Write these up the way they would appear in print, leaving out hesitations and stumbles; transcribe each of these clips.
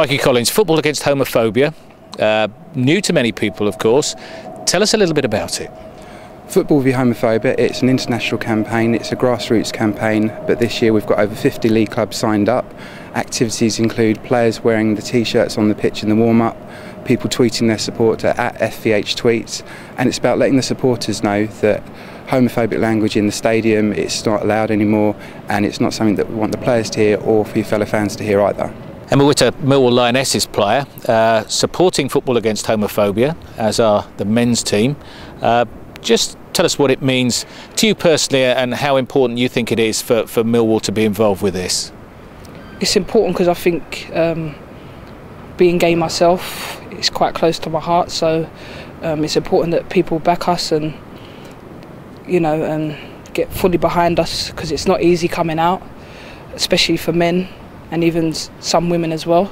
Mikey Collins, football against homophobia, new to many people of course. Tell us a little bit about it. Football v Homophobia, it's an international campaign, it's a grassroots campaign, but this year we've got over 50 league clubs signed up. Activities include players wearing the t-shirts on the pitch in the warm-up, people tweeting their support at FVH tweets, and it's about letting the supporters know that homophobic language in the stadium, it's not allowed anymore, and it's not something that we want the players to hear or for your fellow fans to hear either. Emma Witter, Millwall Lionesses player, supporting football against homophobia, as are the men's team. Just tell us what it means to you personally and how important you think it is for Millwall to be involved with this. It's important because I think being gay myself is quite close to my heart, so it's important that people back us and, you know, and get fully behind us, because it's not easy coming out, especially for men and even some women as well.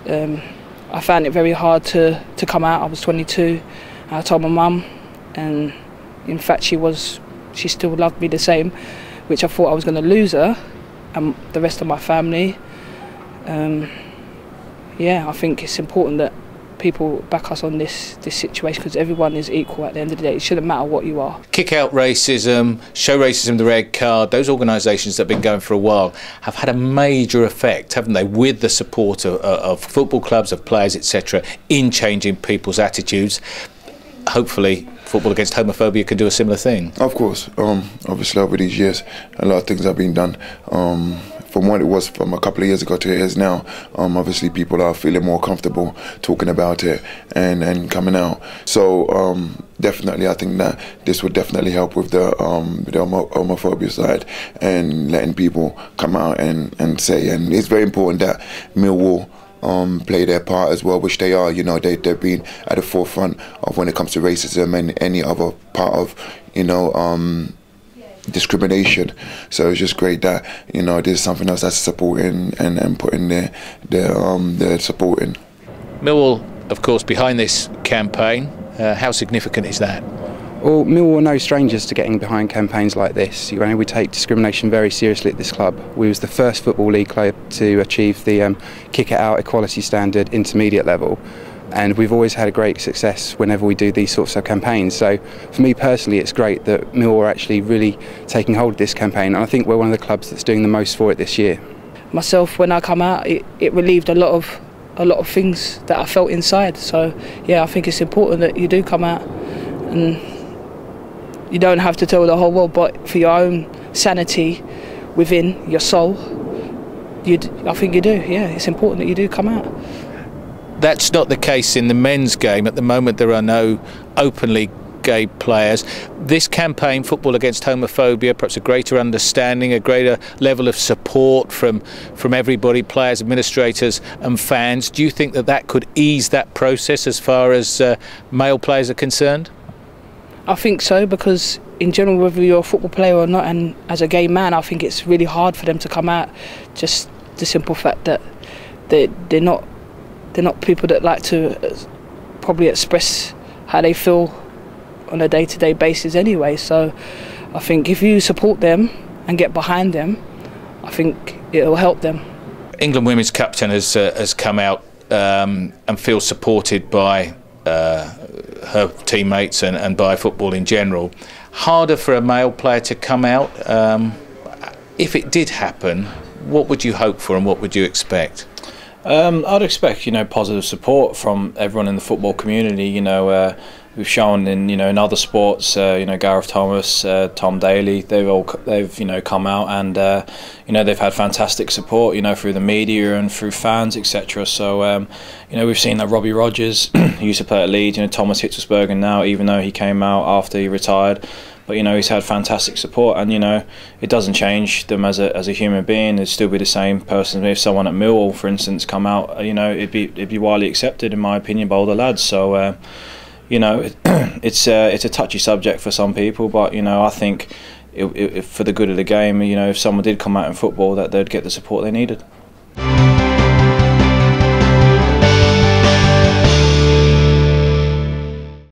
I found it very hard to come out. I was 22 and I told my mum, and in fact she still loved me the same, which I thought I was going to lose her and the rest of my family. Yeah, I think it's important that people back us on this situation, because everyone is equal at the end of the day. It shouldn't matter what you are. Kick out racism, show racism the red card, those organisations that have been going for a while have had a major effect, haven't they, with the support of football clubs, of players, etc., in changing people's attitudes. Hopefully football against homophobia can do a similar thing. Of course, obviously over these years a lot of things have been done. From what it was from a couple of years ago to it is now, obviously people are feeling more comfortable talking about it and coming out. So definitely I think that this would definitely help with the homophobia side and letting people come out and say. And it's very important that Millwall play their part as well, which they are. You know, they've been at the forefront of when it comes to racism and any other part of, you know, discrimination. So it's just great that, you know, there's something else that's supporting and putting their support in. Millwall, of course, behind this campaign. How significant is that? Well, Millwall are no strangers to getting behind campaigns like this. You know, we take discrimination very seriously at this club. We was the first football league club to achieve the kick it out equality standard intermediate level, and we've always had a great success whenever we do these sorts of campaigns. So for me personally, it's great that Millwall are actually really taking hold of this campaign, and I think we're one of the clubs that's doing the most for it this year. Myself, when I come out, it relieved a lot of things that I felt inside. So yeah, I think it's important that you do come out, and you don't have to tell the whole world, but for your own sanity within your soul, I think you do. Yeah, it's important that you do come out. That's not the case in the men's game. At the moment there are no openly gay players. This campaign, football against homophobia, perhaps a greater understanding, a greater level of support from everybody, players, administrators and fans. Do you think that that could ease that process as far as male players are concerned? I think so, because in general, whether you're a football player or not, and as a gay man, I think it's really hard for them to come out. Just the simple fact that they're not people that like to probably express how they feel on a day-to-day basis anyway. So I think if you support them and get behind them, I think it'll help them. England women's captain has come out and feels supported by her teammates and by football in general. Harder for a male player to come out. If it did happen, what would you hope for and what would you expect? I'd expect, you know, positive support from everyone in the football community. You know, we've shown in other sports, you know, Gareth Thomas, Tom Daly, they've you know, come out and you know, they've had fantastic support, you know, through the media and through fans, etc. So you know, we've seen that Robbie Rogers, who used to play at Leeds, you know, Thomas Hitzelsberger now, even though he came out after he retired, but you know, he's had fantastic support, and you know, it doesn't change them as a human being. It'd still be the same person. If someone at Millwall, for instance, come out, you know, it'd be widely accepted, in my opinion, by all the lads. So you know, it's a touchy subject for some people, but you know, I think for the good of the game, you know, if someone did come out in football, that they'd get the support they needed.